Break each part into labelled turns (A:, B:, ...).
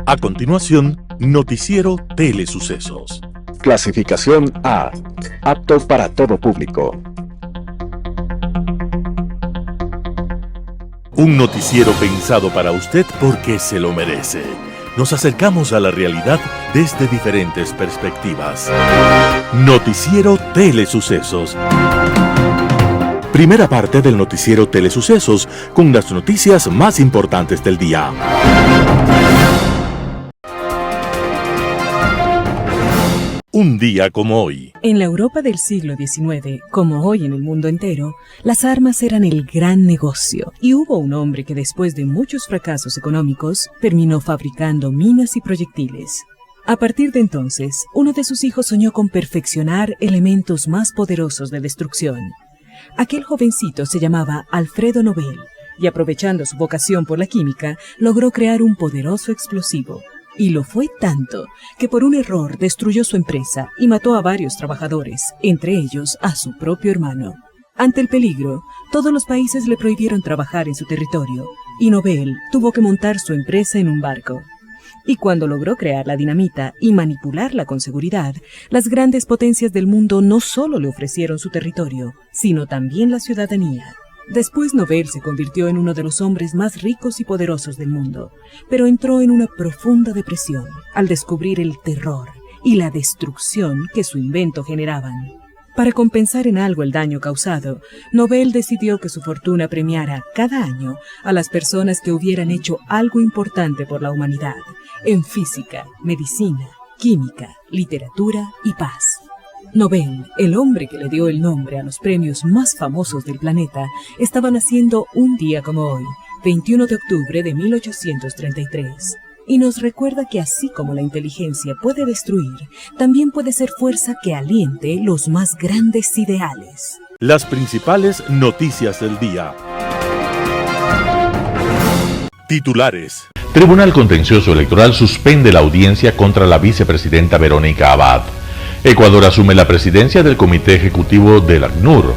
A: A continuación, Noticiero Telesucesos.
B: Clasificación A. Apto para todo público.
A: Un noticiero pensado para usted porque se lo merece. Nos acercamos a la realidad desde diferentes perspectivas. Noticiero Telesucesos. Primera parte del Noticiero Telesucesos con las noticias más importantes del día. Un día como hoy.
C: En la Europa del siglo XIX, como hoy en el mundo entero, las armas eran el gran negocio, y hubo un hombre que después de muchos fracasos económicos, terminó fabricando minas y proyectiles. A partir de entonces, uno de sus hijos soñó con perfeccionar elementos más poderosos de destrucción. Aquel jovencito se llamaba Alfredo Nobel, y aprovechando su vocación por la química, logró crear un poderoso explosivo. Y lo fue tanto que por un error destruyó su empresa y mató a varios trabajadores, entre ellos a su propio hermano. Ante el peligro, todos los países le prohibieron trabajar en su territorio, y Nobel tuvo que montar su empresa en un barco. Y cuando logró crear la dinamita y manipularla con seguridad, las grandes potencias del mundo no solo le ofrecieron su territorio, sino también la ciudadanía. Después Nobel se convirtió en uno de los hombres más ricos y poderosos del mundo, pero entró en una profunda depresión al descubrir el terror y la destrucción que su invento generaban. Para compensar en algo el daño causado, Nobel decidió que su fortuna premiara cada año a las personas que hubieran hecho algo importante por la humanidad, en física, medicina, química, literatura y paz. Nobel, el hombre que le dio el nombre a los premios más famosos del planeta, estaba naciendo un día como hoy, 21 de octubre de 1833. Y nos recuerda que así como la inteligencia puede destruir, también puede ser fuerza que aliente los más grandes ideales.
A: Las principales noticias del día. Titulares.
D: Tribunal Contencioso Electoral suspende la audiencia contra la vicepresidenta Verónica Abad. Ecuador asume la presidencia del Comité Ejecutivo del ACNUR.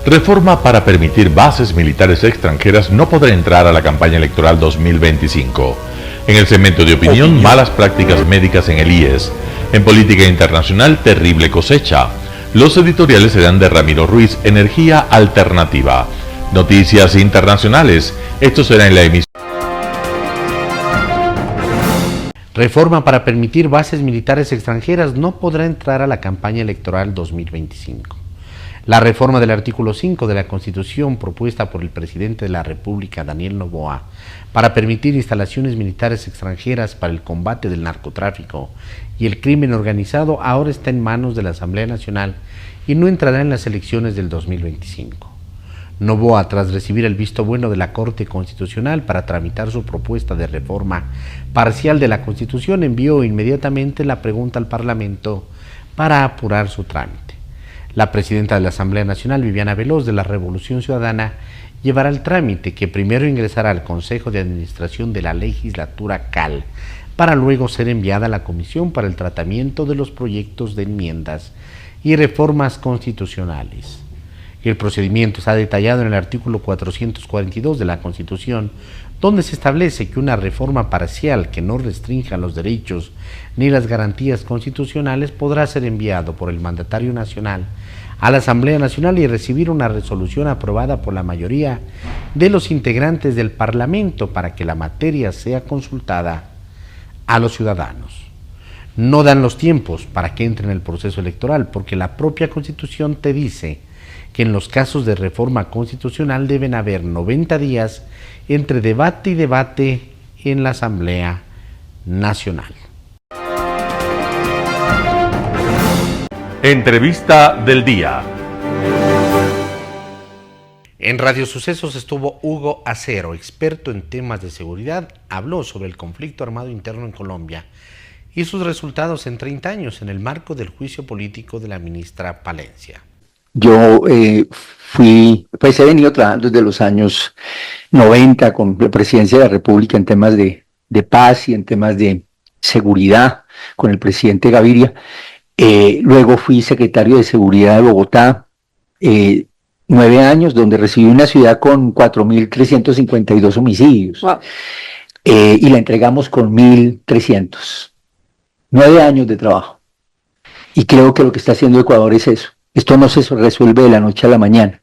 D: Reforma para permitir bases militares extranjeras no podrá entrar a la campaña electoral 2025. En el segmento de opinión, malas prácticas médicas en el IES. En política internacional, terrible cosecha. Los editoriales serán de Ramiro Ruiz, Energía Alternativa. Noticias internacionales. Esto será en la emisión.
E: Reforma para permitir bases militares extranjeras no podrá entrar a la campaña electoral 2025. La reforma del artículo 5 de la Constitución propuesta por el presidente de la República, Daniel Noboa, para permitir instalaciones militares extranjeras para el combate del narcotráfico y el crimen organizado ahora está en manos de la Asamblea Nacional y no entrará en las elecciones del 2025. Noboa, tras recibir el visto bueno de la Corte Constitucional para tramitar su propuesta de reforma parcial de la Constitución, envió inmediatamente la pregunta al Parlamento para apurar su trámite. La presidenta de la Asamblea Nacional, Viviana Veloz, de la Revolución Ciudadana, llevará el trámite, que primero ingresará al Consejo de Administración de la Legislatura CAL, para luego ser enviada a la Comisión para el Tratamiento de los Proyectos de Enmiendas y Reformas Constitucionales. El procedimiento está detallado en el artículo 442 de la Constitución, donde se establece que una reforma parcial que no restrinja los derechos ni las garantías constitucionales podrá ser enviado por el mandatario nacional a la Asamblea Nacional y recibir una resolución aprobada por la mayoría de los integrantes del Parlamento para que la materia sea consultada a los ciudadanos. No dan los tiempos para que entre en el proceso electoral, porque la propia Constitución te dice que en los casos de reforma constitucional deben haber 90 días entre debate y debate en la Asamblea Nacional.
D: Entrevista del día.
E: En Radio Sucesos estuvo Hugo Acero, experto en temas de seguridad. Habló sobre el conflicto armado interno en Colombia y sus resultados en 30 años en el marco del juicio político de la ministra Palencia.
F: Yo he venido trabajando desde los años 90 con la Presidencia de la República en temas de paz y en temas de seguridad con el presidente Gaviria. Luego fui secretario de Seguridad de Bogotá, 9 años, donde recibí una ciudad con 4.352 homicidios. Wow. y la entregamos con 1.300. 9 años de trabajo. Y creo que lo que está haciendo Ecuador es eso. Esto no se resuelve de la noche a la mañana.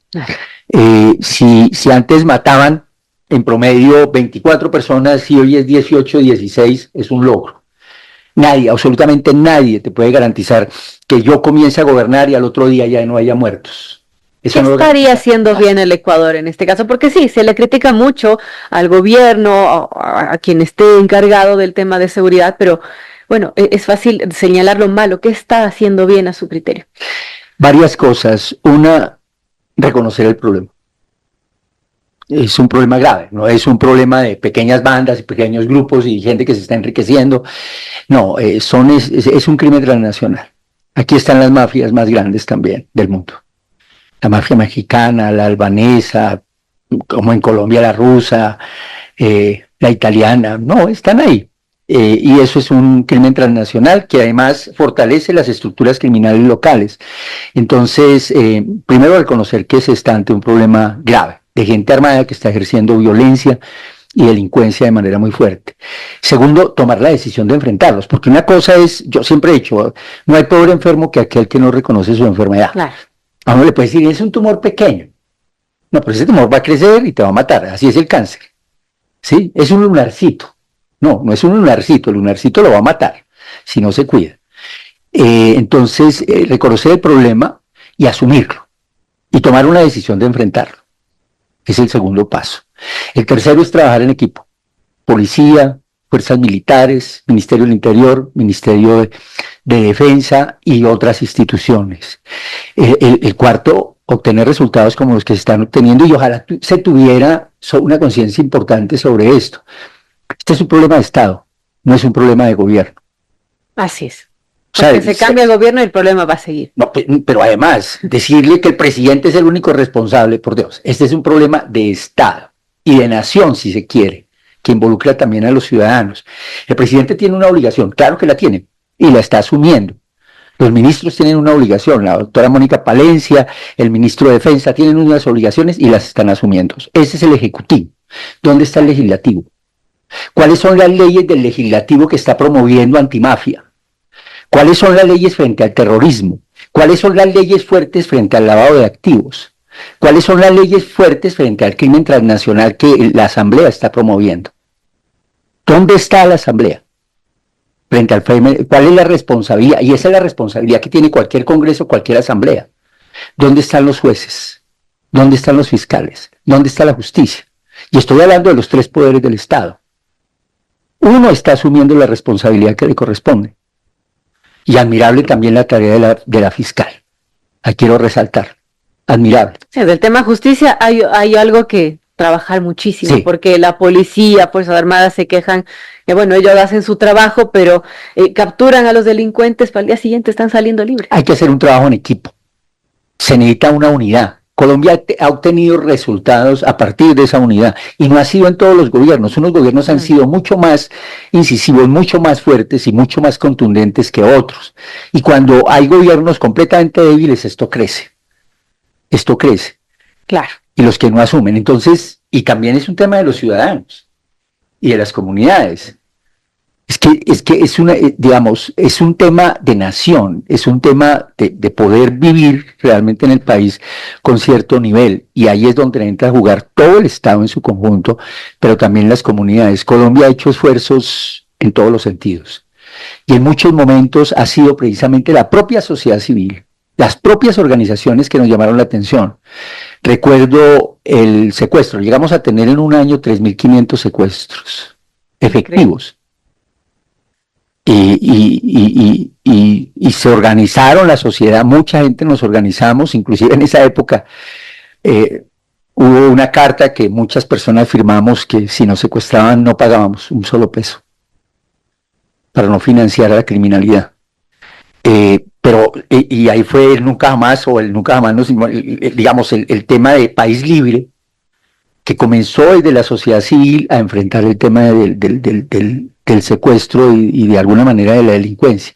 F: Si antes mataban en promedio 24 personas y hoy es 18, 16, es un logro. Nadie, absolutamente nadie te puede garantizar que yo comience a gobernar y al otro día ya no haya muertos.
G: ¿Qué estaría haciendo bien el Ecuador en este caso? Porque sí, se le critica mucho al gobierno, a quien esté encargado del tema de seguridad, pero bueno, es fácil señalar lo malo. ¿Qué está haciendo bien a su criterio?
F: Varias cosas. Una, reconocer el problema. Es un problema grave, no es un problema de pequeñas bandas y pequeños grupos y gente que se está enriqueciendo. No, es un crimen transnacional. Aquí están las mafias más grandes también del mundo. La mafia mexicana, la albanesa, como en Colombia la rusa, la italiana, no, están ahí. Y eso es un crimen transnacional que además fortalece las estructuras criminales locales. Entonces, primero reconocer que se está ante un problema grave de gente armada que está ejerciendo violencia y delincuencia de manera muy fuerte. Segundo, tomar la decisión de enfrentarlos, porque una cosa es, yo siempre he dicho, no hay peor enfermo que aquel que no reconoce su enfermedad.
G: Claro.
F: A uno le puede decir, es un tumor pequeño. No, pero ese tumor va a crecer y te va a matar, así es el cáncer. ¿Sí? Es un lunarcito. No, no es un lunarcito, el lunarcito lo va a matar si no se cuida. Entonces, reconocer el problema y asumirlo y tomar una decisión de enfrentarlo. Es el segundo paso. El tercero es trabajar en equipo. Policía, fuerzas militares, Ministerio del Interior, Ministerio de Defensa y otras instituciones. El cuarto, obtener resultados como los que se están obteniendo y ojalá se tuviera una conciencia importante sobre esto. Este es un problema de Estado, no es un problema de gobierno.
G: Así es. Porque se cambia el gobierno y el problema va a seguir.
F: No, pero además, decirle que el presidente es el único responsable, por Dios, este es un problema de Estado y de nación, si se quiere, que involucra también a los ciudadanos. El presidente tiene una obligación, claro que la tiene, y la está asumiendo. Los ministros tienen una obligación, la doctora Mónica Palencia, el ministro de Defensa tienen unas obligaciones y las están asumiendo. Ese es el Ejecutivo. ¿Dónde está el Legislativo? ¿Cuáles son las leyes del Legislativo que está promoviendo antimafia? ¿Cuáles son las leyes frente al terrorismo? ¿Cuáles son las leyes fuertes frente al lavado de activos? ¿Cuáles son las leyes fuertes frente al crimen transnacional que la Asamblea está promoviendo? ¿Dónde está la Asamblea? Frente al crimen, ¿cuál es la responsabilidad? Y esa es la responsabilidad que tiene cualquier Congreso, cualquier Asamblea. ¿Dónde están los jueces? ¿Dónde están los fiscales? ¿Dónde está la justicia? Y estoy hablando de los 3 poderes del Estado. Uno está asumiendo la responsabilidad que le corresponde. Y admirable también la tarea de la fiscal. La quiero resaltar. Admirable.
G: Sí, del tema justicia hay algo que trabajar muchísimo, sí, porque la policía, Fuerzas Armadas se quejan que bueno, ellos hacen su trabajo, pero capturan a los delincuentes, para el día siguiente están saliendo libres.
F: Hay que hacer un trabajo en equipo. Se necesita una unidad. Colombia ha obtenido resultados a partir de esa unidad y no ha sido en todos los gobiernos. Unos gobiernos han sido mucho más incisivos, mucho más fuertes y mucho más contundentes que otros. Y cuando hay gobiernos completamente débiles, esto crece. Esto crece.
G: Claro.
F: Y los que no asumen. Entonces, y también es un tema de los ciudadanos y de las comunidades. Es que es una, digamos, es un tema de nación, es un tema de poder vivir realmente en el país con cierto nivel, y ahí es donde entra a jugar todo el Estado en su conjunto, pero también las comunidades. Colombia ha hecho esfuerzos en todos los sentidos, y en muchos momentos ha sido precisamente la propia sociedad civil, las propias organizaciones que nos llamaron la atención. Recuerdo el secuestro, llegamos a tener en un año 3.500 secuestros efectivos. Y se organizaron la sociedad, mucha gente nos organizamos, inclusive en esa época hubo una carta que muchas personas firmamos que si nos secuestraban no pagábamos un solo peso para no financiar a la criminalidad. Pero ahí fue el nunca jamás, o el nunca jamás, digamos, el tema de país libre, que comenzó desde la sociedad civil a enfrentar el tema del secuestro y de alguna manera de la delincuencia.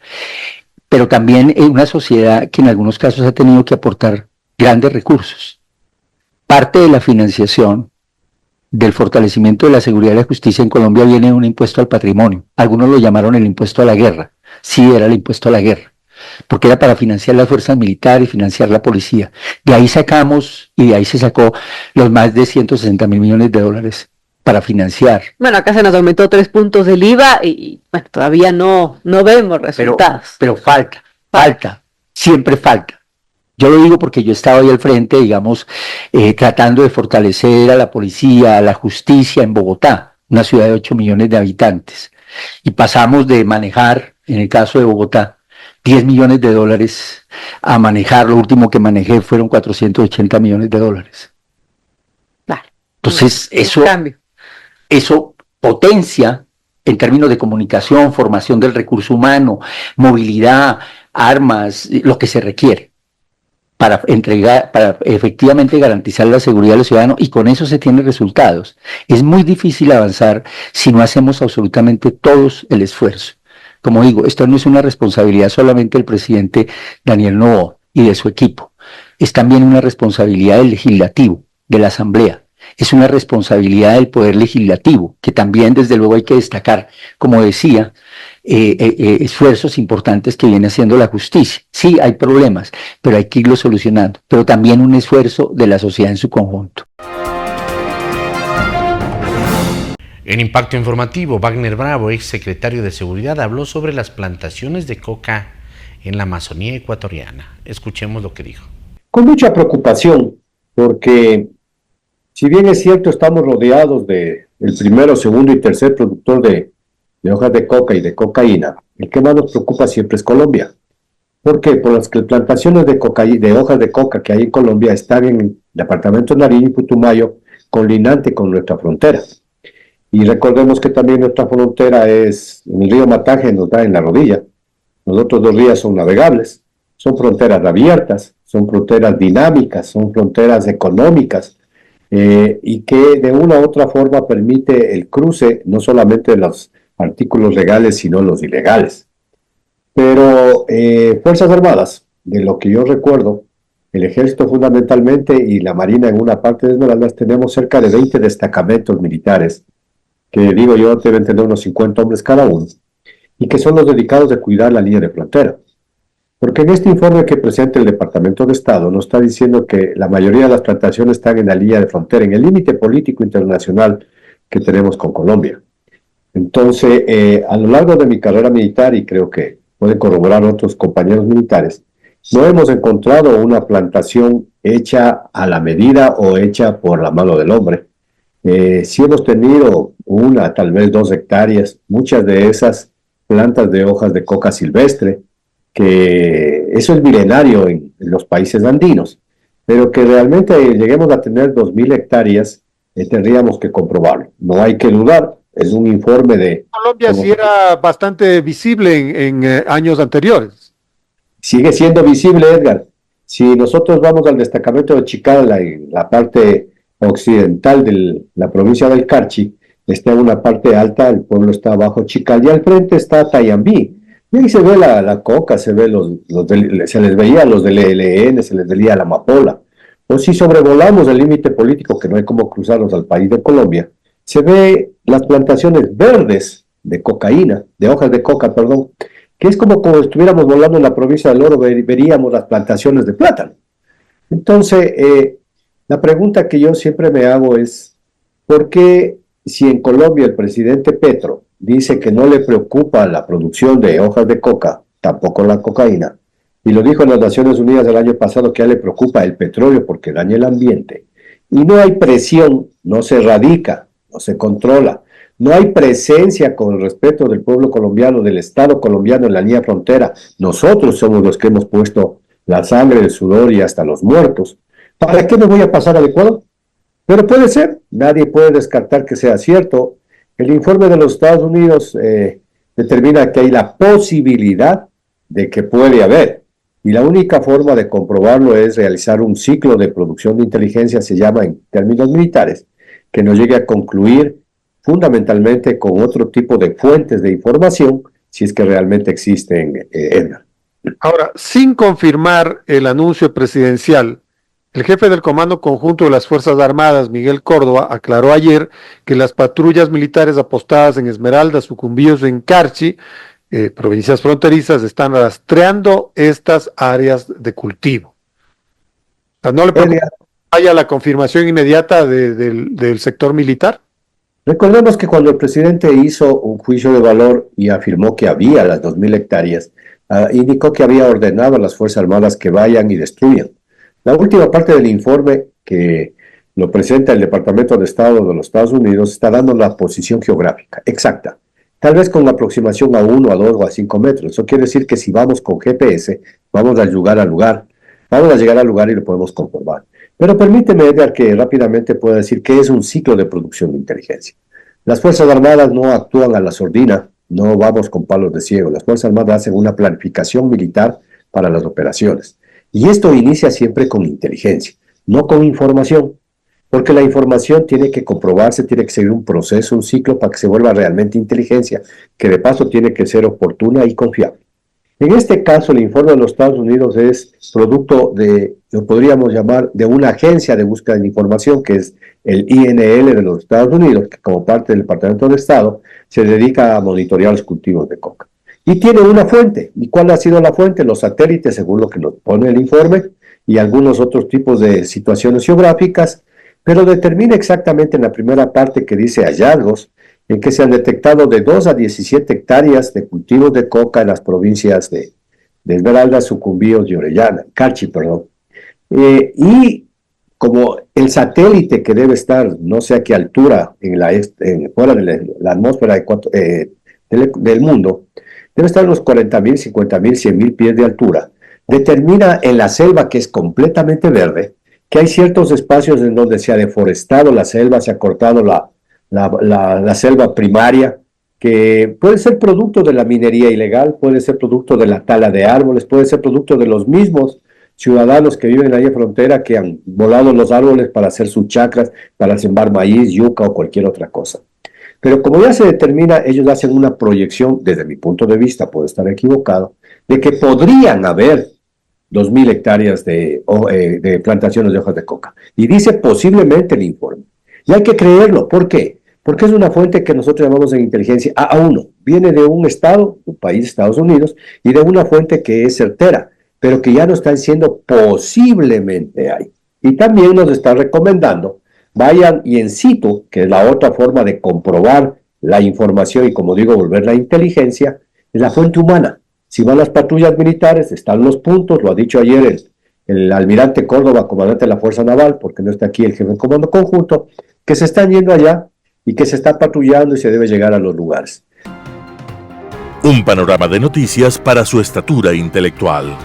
F: Pero también es una sociedad que en algunos casos ha tenido que aportar grandes recursos. Parte de la financiación del fortalecimiento de la seguridad y la justicia en Colombia viene un impuesto al patrimonio. Algunos lo llamaron el impuesto a la guerra. Sí, era el impuesto a la guerra, porque era para financiar las fuerzas militares y financiar la policía. De ahí sacamos, y de ahí se sacó los más de 160.000 millones de dólares para financiar.
G: Bueno, acá se nos aumentó 3 puntos del IVA y bueno, todavía no vemos resultados.
F: Pero falta, siempre falta. Yo lo digo porque yo estaba ahí al frente, digamos, tratando de fortalecer a la policía, a la justicia en Bogotá, una ciudad de 8 millones de habitantes. Y pasamos de manejar, en el caso de Bogotá, 10 millones de dólares a manejar, lo último que manejé fueron 480 millones de dólares.
G: Vale.
F: Entonces, eso potencia en términos de comunicación, formación del recurso humano, movilidad, armas, lo que se requiere para efectivamente garantizar la seguridad de los ciudadanos, y con eso se tienen resultados. Es muy difícil avanzar si no hacemos absolutamente todos el esfuerzo. Como digo, esto no es una responsabilidad solamente del presidente Daniel Noboa y de su equipo, es también una responsabilidad del legislativo, de la Asamblea, es una responsabilidad del Poder Legislativo, que también desde luego hay que destacar, como decía, esfuerzos importantes que viene haciendo la justicia. Sí, hay problemas, pero hay que irlos solucionando, pero también un esfuerzo de la sociedad en su conjunto.
E: En Impacto Informativo, Wagner Bravo, ex secretario de Seguridad, habló sobre las plantaciones de coca en la Amazonía ecuatoriana. Escuchemos lo que dijo.
H: Con mucha preocupación, porque si bien es cierto, estamos rodeados de el primero, segundo y tercer productor de hojas de coca y de cocaína, el que más nos preocupa siempre es Colombia. ¿Por qué? Por las plantaciones de hojas de coca que hay en Colombia están en el departamento de Nariño y Putumayo, colinante con nuestra frontera. Y recordemos que también nuestra frontera es, en el río Mataje nos da en la rodilla. Los otros 2 ríos son navegables, son fronteras abiertas, son fronteras dinámicas, son fronteras económicas, y que de una u otra forma permite el cruce no solamente de los artículos legales, sino los ilegales. Pero Fuerzas Armadas, de lo que yo recuerdo, el Ejército fundamentalmente y la Marina en una parte de Esmeraldas, tenemos cerca de 20 destacamentos militares, que digo yo deben tener unos 50 hombres cada uno, y que son los dedicados a cuidar la línea de frontera. Porque en este informe que presenta el Departamento de Estado nos está diciendo que la mayoría de las plantaciones están en la línea de frontera, en el límite político internacional que tenemos con Colombia. Entonces, a lo largo de mi carrera militar, y creo que pueden corroborar otros compañeros militares, no hemos encontrado una plantación hecha a la medida o hecha por la mano del hombre. Sí hemos tenido 1, tal vez 2 hectáreas, muchas de esas plantas de hojas de coca silvestre, que eso es milenario en los países andinos, pero que realmente lleguemos a tener 2.000 hectáreas, tendríamos que comprobarlo. No hay que dudar, es un informe de...
I: Colombia sí era bastante visible en años anteriores.
H: Sigue siendo visible, Edgar. Si nosotros vamos al destacamento de Chicala, en la parte occidental de la provincia del Carchi, está en una parte alta, el pueblo está abajo Chicala, y al frente está Tayambí. Y ahí se ve la coca, se ve se les veía los del ELN, se les veía la amapola. O si sobrevolamos el límite político, que no hay cómo cruzarlos al país de Colombia, se ve las plantaciones verdes de cocaína, de hojas de coca, perdón, que es como estuviéramos volando en la provincia del Oro, veríamos las plantaciones de plátano. Entonces, la pregunta que yo siempre me hago es, ¿por qué si en Colombia el presidente Petro dice que no le preocupa la producción de hojas de coca, tampoco la cocaína, y lo dijo en las Naciones Unidas el año pasado que a él le preocupa el petróleo porque daña el ambiente, y no hay presión, no se erradica, no se controla, no hay presencia con el respeto del pueblo colombiano, del Estado colombiano en la línea frontera? Nosotros somos los que hemos puesto la sangre, el sudor y hasta los muertos. ¿Para qué me voy a pasar al Ecuador? Pero puede ser, nadie puede descartar que sea cierto. El informe de los Estados Unidos determina que hay la posibilidad de que puede haber, y la única forma de comprobarlo es realizar un ciclo de producción de inteligencia, se llama en términos militares, que nos llegue a concluir fundamentalmente con otro tipo de fuentes de información, si es que realmente existen, Edgar.
I: Ahora, sin confirmar el anuncio presidencial, El jefe del Comando Conjunto de las Fuerzas Armadas, Miguel Córdoba, aclaró ayer que las patrullas militares apostadas en Esmeralda, Sucumbíos, en Carchi, provincias fronterizas, están rastreando estas áreas de cultivo. O sea, ¿no le preocupa que haya la confirmación inmediata del sector militar?
H: Recordemos que cuando el presidente hizo un juicio de valor y afirmó que había las 2.000 hectáreas, indicó que había ordenado a las Fuerzas Armadas que vayan y destruyan. La última parte del informe que lo presenta el Departamento de Estado de los Estados Unidos está dando la posición geográfica exacta, tal vez con aproximación a 1, a 2 o a 5 metros. Eso quiere decir que si vamos con GPS, vamos a llegar al lugar y lo podemos comprobar. Pero permíteme, Edgar, que rápidamente pueda decir que es un ciclo de producción de inteligencia. Las Fuerzas Armadas no actúan a la sordina, no vamos con palos de ciego. Las Fuerzas Armadas hacen una planificación militar para las operaciones. Y esto inicia siempre con inteligencia, no con información, porque la información tiene que comprobarse, tiene que seguir un proceso, un ciclo para que se vuelva realmente inteligencia, que de paso tiene que ser oportuna y confiable. En este caso, el informe de los Estados Unidos es producto de, lo podríamos llamar, de una agencia de búsqueda de información, que es el INL de los Estados Unidos, que como parte del Departamento de Estado, se dedica a monitorear los cultivos de coca. Y tiene una fuente. ¿Y cuál ha sido la fuente? Los satélites, según lo que nos pone el informe, y algunos otros tipos de situaciones geográficas, pero determina exactamente en la primera parte que dice hallazgos, en que se han detectado de 2 a 17 hectáreas de cultivos de coca en las provincias de Esmeralda, Sucumbíos y Orellana, Carchi, perdón. Y como el satélite que debe estar no sé a qué altura fuera de la atmósfera del mundo, debe estar a unos 40.000, 50.000, 100.000 pies de altura, determina en la selva, que es completamente verde, que hay ciertos espacios en donde se ha deforestado la selva, se ha cortado la selva primaria, que puede ser producto de la minería ilegal, puede ser producto de la tala de árboles, puede ser producto de los mismos ciudadanos que viven ahí en frontera, que han volado los árboles para hacer sus chacras, para sembrar maíz, yuca o cualquier otra cosa. Pero como ya se determina, ellos hacen una proyección, desde mi punto de vista, puedo estar equivocado, de que podrían haber 2.000 hectáreas de plantaciones de hojas de coca. Y dice posiblemente el informe. Y hay que creerlo. ¿Por qué? Porque es una fuente que nosotros llamamos en inteligencia A1. Viene de un estado, un país, Estados Unidos, y de una fuente que es certera, pero que ya no está diciendo posiblemente hay. Y también nos está recomendando vayan y en situ, que es la otra forma de comprobar la información y, como digo, volverla inteligencia, es la fuente humana. Si van las patrullas militares, están los puntos, lo ha dicho ayer el almirante Córdoba, comandante de la Fuerza Naval, porque no está aquí el jefe del Comando Conjunto, que se están yendo allá y que se está patrullando y se debe llegar a los lugares.
A: Un panorama de noticias para su estatura intelectual.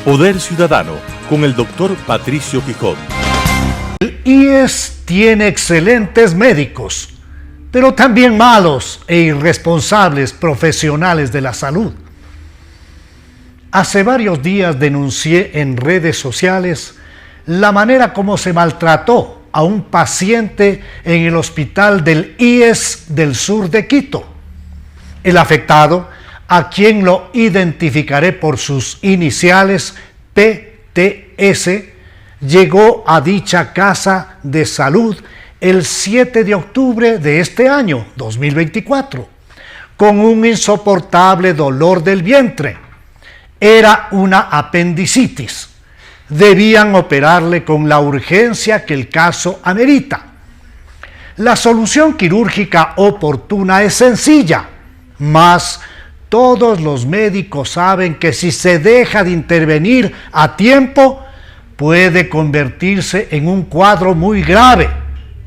A: Poder Ciudadano, con el doctor Patricio Gijón.
J: El IES tiene excelentes médicos, pero también malos e irresponsables profesionales de la salud. Hace varios días denuncié en redes sociales la manera como se maltrató a un paciente en el hospital del IES del sur de Quito. El afectado, a quien lo identificaré por sus iniciales PTS, llegó a dicha casa de salud el 7 de octubre de este año, 2024, con un insoportable dolor del vientre. Era una apendicitis. Debían operarle con la urgencia que el caso amerita. La solución quirúrgica oportuna es sencilla, mas todos los médicos saben que si se deja de intervenir a tiempo, puede convertirse en un cuadro muy grave,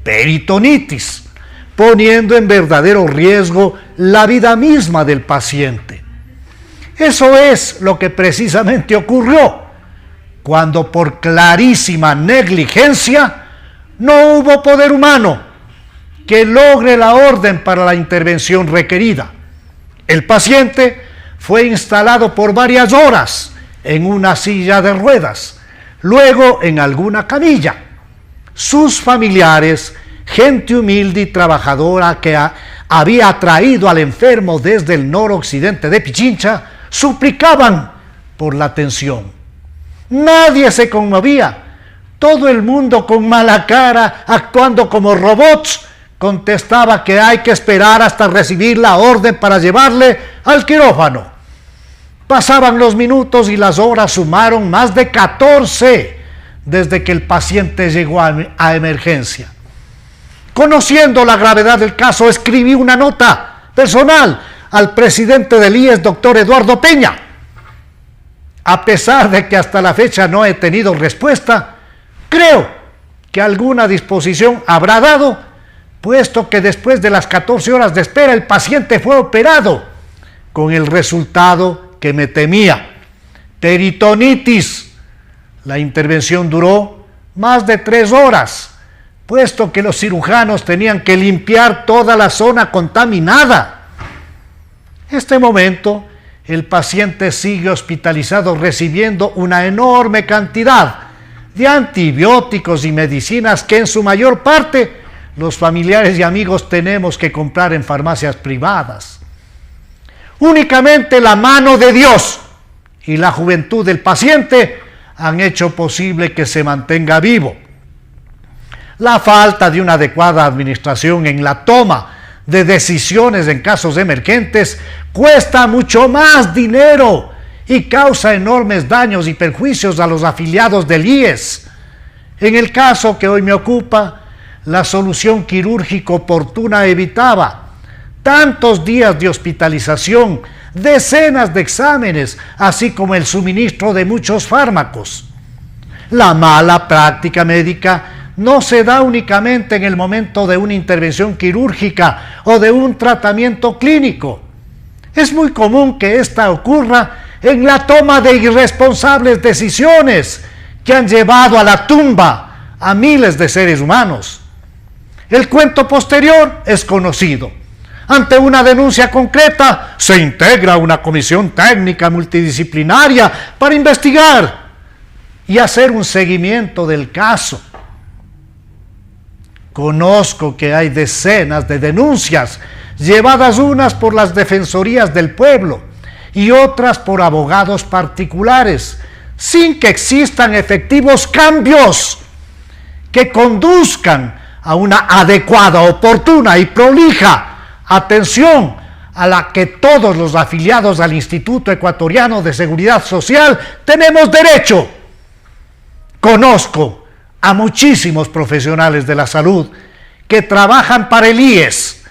J: peritonitis, poniendo en verdadero riesgo la vida misma del paciente. Eso es lo que precisamente ocurrió, cuando por clarísima negligencia no hubo poder humano que logre la orden para la intervención requerida. El paciente fue instalado por varias horas en una silla de ruedas, luego en alguna camilla. Sus familiares, gente humilde y trabajadora que había traído al enfermo desde el noroccidente de Pichincha, suplicaban por la atención. Nadie se conmovía. Todo el mundo con mala cara, actuando como robots, contestaba que hay que esperar hasta recibir la orden para llevarle al quirófano. Pasaban los minutos y las horas sumaron más de 14 desde que el paciente llegó a emergencia. Conociendo la gravedad del caso, escribí una nota personal al presidente del IES, doctor Eduardo Peña. A pesar de que hasta la fecha no he tenido respuesta, creo que alguna disposición habrá dado, puesto que después de las 14 horas de espera el paciente fue operado, con el resultado que me temía: peritonitis. La intervención duró más de 3 horas, puesto que los cirujanos tenían que limpiar toda la zona contaminada. En este momento, el paciente sigue hospitalizado recibiendo una enorme cantidad de antibióticos y medicinas que en su mayor parte los familiares y amigos tenemos que comprar en farmacias privadas. Únicamente la mano de Dios y la juventud del paciente han hecho posible que se mantenga vivo. La falta de una adecuada administración en la toma de decisiones en casos emergentes cuesta mucho más dinero y causa enormes daños y perjuicios a los afiliados del IES. En el caso que hoy me ocupa, la solución quirúrgica oportuna evitaba tantos días de hospitalización, decenas de exámenes, así como el suministro de muchos fármacos. La mala práctica médica no se da únicamente en el momento de una intervención quirúrgica o de un tratamiento clínico. Es muy común que esta ocurra en la toma de irresponsables decisiones que han llevado a la tumba a miles de seres humanos. El cuento posterior es conocido. Ante una denuncia concreta, se integra una comisión técnica multidisciplinaria para investigar y hacer un seguimiento del caso. Conozco que hay decenas de denuncias, llevadas unas por las defensorías del pueblo y otras por abogados particulares, sin que existan efectivos cambios que conduzcan a una adecuada, oportuna y prolija atención a la que todos los afiliados al Instituto Ecuatoriano de Seguridad Social tenemos derecho. Conozco a muchísimos profesionales de la salud que trabajan para el IES,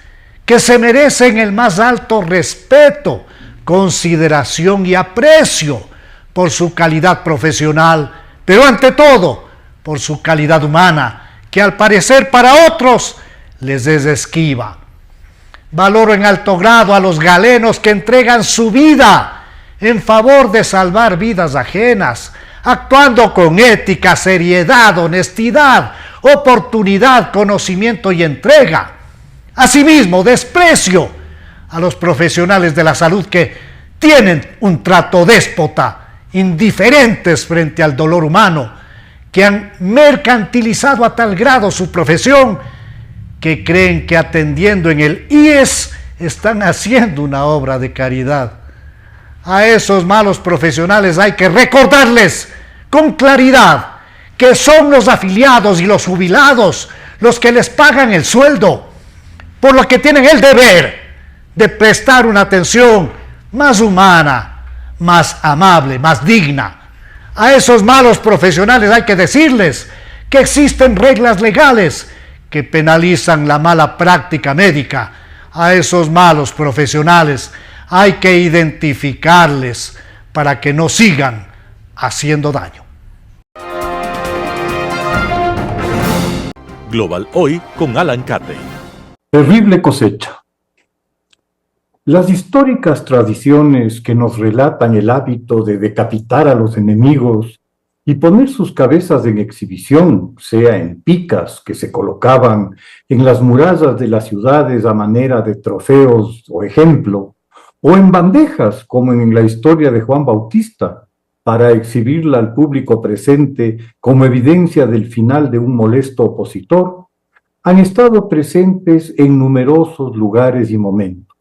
J: que se merecen el más alto respeto, consideración y aprecio por su calidad profesional, pero ante todo por su calidad humana, que al parecer para otros les es esquiva. Valoro en alto grado a los galenos que entregan su vida en favor de salvar vidas ajenas, actuando con ética, seriedad, honestidad, oportunidad, conocimiento y entrega. Asimismo, desprecio a los profesionales de la salud que tienen un trato déspota, indiferentes frente al dolor humano, que han mercantilizado a tal grado su profesión que creen que atendiendo en el IES están haciendo una obra de caridad. A esos malos profesionales hay que recordarles con claridad que son los afiliados y los jubilados los que les pagan el sueldo, por lo que tienen el deber de prestar una atención más humana, más amable, más digna. A esos malos profesionales hay que decirles que existen reglas legales que penalizan la mala práctica médica. A esos malos profesionales hay que identificarles para que no sigan haciendo daño.
A: Global Hoy con Alan Carney.
K: Terrible cosecha. Las históricas tradiciones que nos relatan el hábito de decapitar a los enemigos y poner sus cabezas en exhibición, sea en picas que se colocaban en las murallas de las ciudades a manera de trofeos o ejemplo, o en bandejas como en la historia de Juan Bautista, para exhibirla al público presente como evidencia del final de un molesto opositor, han estado presentes en numerosos lugares y momentos.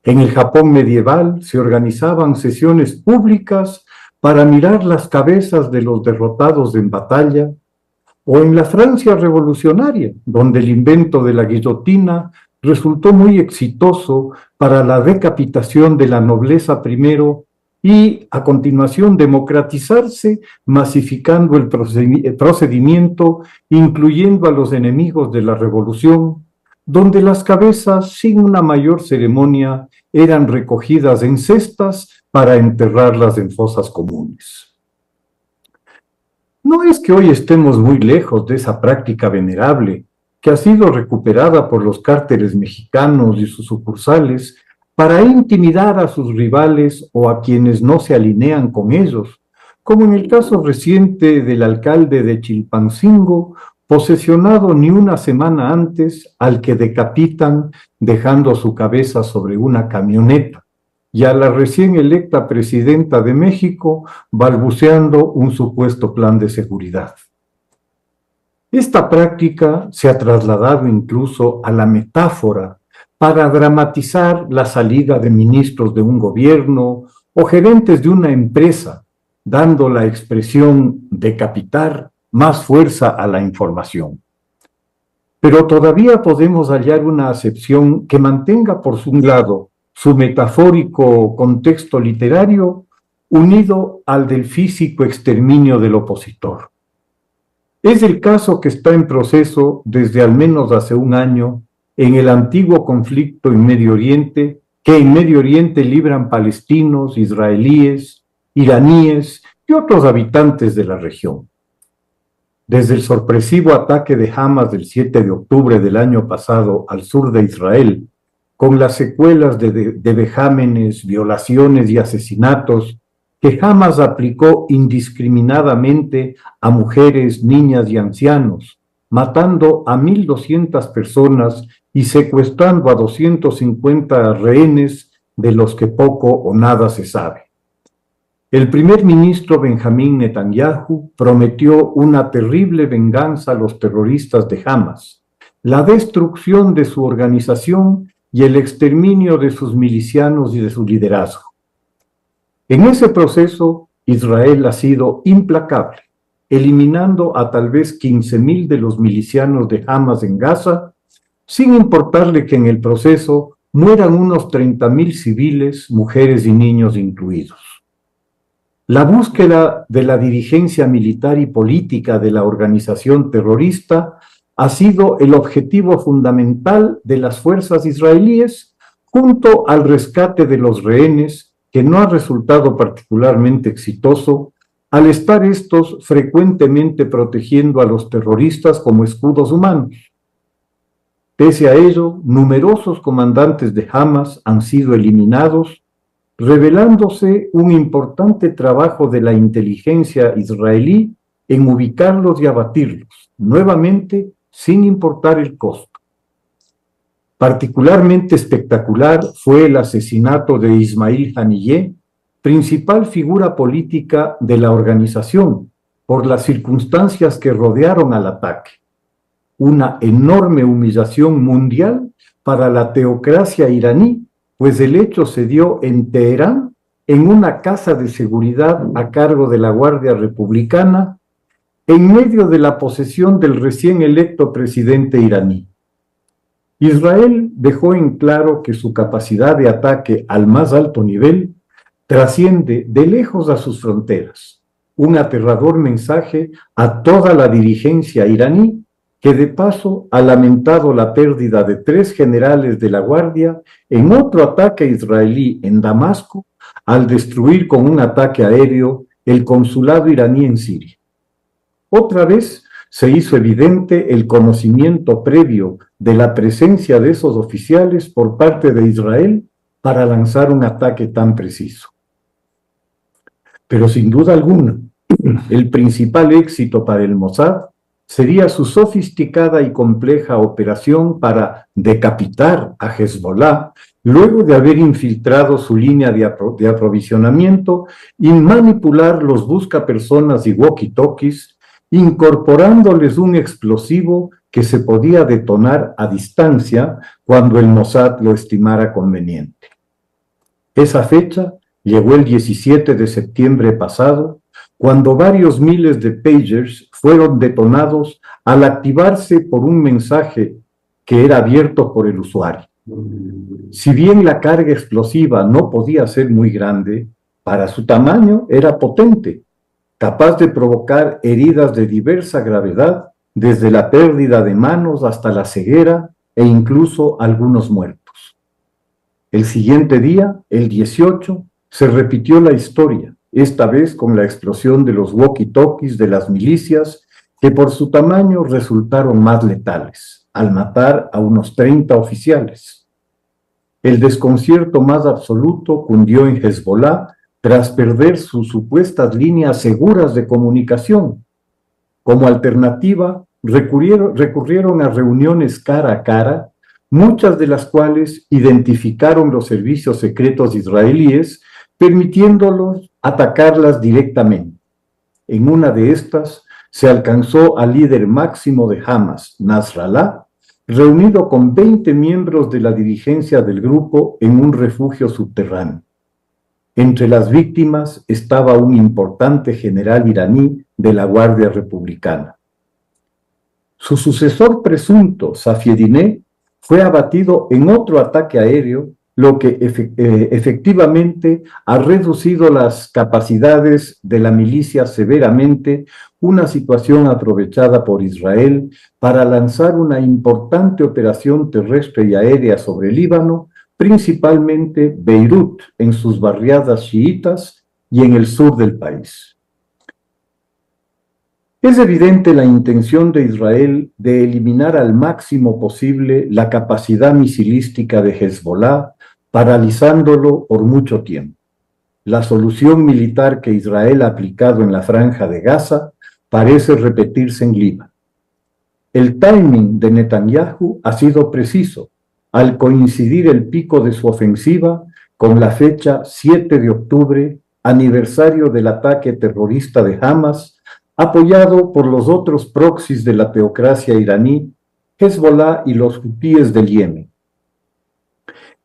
K: En el Japón medieval se organizaban sesiones públicas para mirar las cabezas de los derrotados en batalla, o en la Francia revolucionaria, donde el invento de la guillotina resultó muy exitoso para la decapitación de la nobleza primero y, a continuación, democratizarse, masificando el procedimiento, incluyendo a los enemigos de la revolución, donde las cabezas, sin una mayor ceremonia, eran recogidas en cestas para enterrarlas en fosas comunes. No es que hoy estemos muy lejos de esa práctica venerable, que ha sido recuperada por los cárteles mexicanos y sus sucursales para intimidar a sus rivales o a quienes no se alinean con ellos, como en el caso reciente del alcalde de Chilpancingo, posesionado ni una semana antes, al que decapitan dejando su cabeza sobre una camioneta, y a la recién electa presidenta de México balbuceando un supuesto plan de seguridad. Esta práctica se ha trasladado incluso a la metáfora para dramatizar la salida de ministros de un gobierno o gerentes de una empresa, dando la expresión decapitar más fuerza a la información. Pero todavía podemos hallar una acepción que mantenga por un lado su metafórico contexto literario unido al del físico exterminio del opositor. Es el caso que está en proceso desde al menos hace un año en el antiguo conflicto en Medio Oriente, que en Medio Oriente libran palestinos, israelíes, iraníes y otros habitantes de la región. Desde el sorpresivo ataque de Hamas del 7 de octubre del año pasado al sur de Israel, con las secuelas de vejámenes, violaciones y asesinatos que Hamas aplicó indiscriminadamente a mujeres, niñas y ancianos, matando a 1.200 personas y secuestrando a 250 rehenes, de los que poco o nada se sabe. El primer ministro Benjamín Netanyahu prometió una terrible venganza a los terroristas de Hamas, la destrucción de su organización y el exterminio de sus milicianos y de su liderazgo. En ese proceso, Israel ha sido implacable, eliminando a tal vez 15.000 de los milicianos de Hamas en Gaza, sin importarle que en el proceso mueran unos 30.000 civiles, mujeres y niños incluidos. La búsqueda de la dirigencia militar y política de la organización terrorista ha sido el objetivo fundamental de las fuerzas israelíes, junto al rescate de los rehenes, que no ha resultado particularmente exitoso, al estar estos frecuentemente protegiendo a los terroristas como escudos humanos. Pese a ello, numerosos comandantes de Hamas han sido eliminados, revelándose un importante trabajo de la inteligencia israelí en ubicarlos y abatirlos, nuevamente sin importar el costo. Particularmente espectacular fue el asesinato de Ismail Haniyeh, principal figura política de la organización, por las circunstancias que rodearon al ataque. Una enorme humillación mundial para la teocracia iraní, pues el hecho se dio en Teherán, en una casa de seguridad a cargo de la Guardia Republicana, en medio de la posesión del recién electo presidente iraní. Israel dejó en claro que su capacidad de ataque al más alto nivel trasciende de lejos a sus fronteras, un aterrador mensaje a toda la dirigencia iraní, que de paso ha lamentado la pérdida de 3 generales de la Guardia en otro ataque israelí en Damasco, al destruir con un ataque aéreo el consulado iraní en Siria. Otra vez se hizo evidente el conocimiento previo de la presencia de esos oficiales por parte de Israel para lanzar un ataque tan preciso. Pero sin duda alguna, el principal éxito para el Mossad sería su sofisticada y compleja operación para decapitar a Hezbollah, luego de haber infiltrado su línea de aprovisionamiento y manipular los buscapersonas y walkie-talkies, incorporándoles un explosivo que se podía detonar a distancia cuando el Mossad lo estimara conveniente. Esa fecha llegó el 17 de septiembre pasado, cuando varios miles de pagers fueron detonados al activarse por un mensaje que era abierto por el usuario. Si bien la carga explosiva no podía ser muy grande, para su tamaño era potente, capaz de provocar heridas de diversa gravedad, desde la pérdida de manos hasta la ceguera e incluso algunos muertos. El siguiente día, el 18, se repitió la historia, esta vez con la explosión de los walkie-talkies de las milicias, que por su tamaño resultaron más letales, al matar a unos 30 oficiales. El desconcierto más absoluto cundió en Hezbollah tras perder sus supuestas líneas seguras de comunicación. Como alternativa, recurrieron a reuniones cara a cara, muchas de las cuales identificaron los servicios secretos israelíes, permitiéndolos atacarlas directamente. En una de estas, se alcanzó al líder máximo de Hamas, Nasrallah, reunido con 20 miembros de la dirigencia del grupo en un refugio subterráneo. Entre las víctimas estaba un importante general iraní de la Guardia Republicana. Su sucesor presunto, Safiedineh, fue abatido en otro ataque aéreo, lo que efectivamente ha reducido las capacidades de la milicia severamente, una situación aprovechada por Israel para lanzar una importante operación terrestre y aérea sobre Líbano, principalmente Beirut, en sus barriadas chiitas y en el sur del país. Es evidente la intención de Israel de eliminar al máximo posible la capacidad misilística de Hezbollah, paralizándolo por mucho tiempo. La solución militar que Israel ha aplicado en la Franja de Gaza parece repetirse en Líbano. El timing de Netanyahu ha sido preciso, al coincidir el pico de su ofensiva con la fecha 7 de octubre, aniversario del ataque terrorista de Hamas, apoyado por los otros proxies de la teocracia iraní, Hezbollah y los hutíes del Yemen.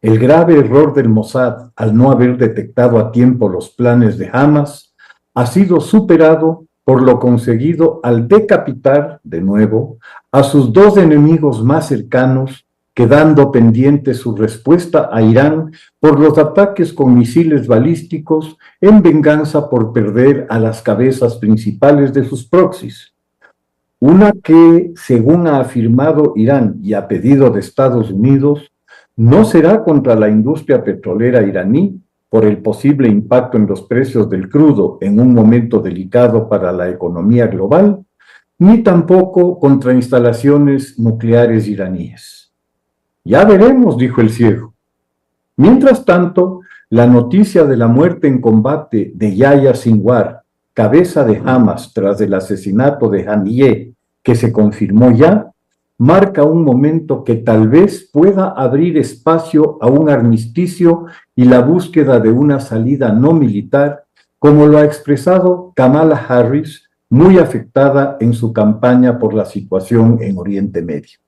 K: El grave error del Mossad al no haber detectado a tiempo los planes de Hamas ha sido superado por lo conseguido al decapitar, de nuevo, a sus dos enemigos más cercanos, quedando pendiente su respuesta a Irán por los ataques con misiles balísticos en venganza por perder a las cabezas principales de sus proxies. Una que, según ha afirmado Irán y a pedido de Estados Unidos, no será contra la industria petrolera iraní por el posible impacto en los precios del crudo en un momento delicado para la economía global, ni tampoco contra instalaciones nucleares iraníes. Ya veremos, dijo el ciego. Mientras tanto, la noticia de la muerte en combate de Yahya Sinwar, cabeza de Hamas tras el asesinato de Haniyeh, que se confirmó ya, marca un momento que tal vez pueda abrir espacio a un armisticio y la búsqueda de una salida no militar, como lo ha expresado Kamala Harris, muy afectada en su campaña por la situación en Oriente Medio.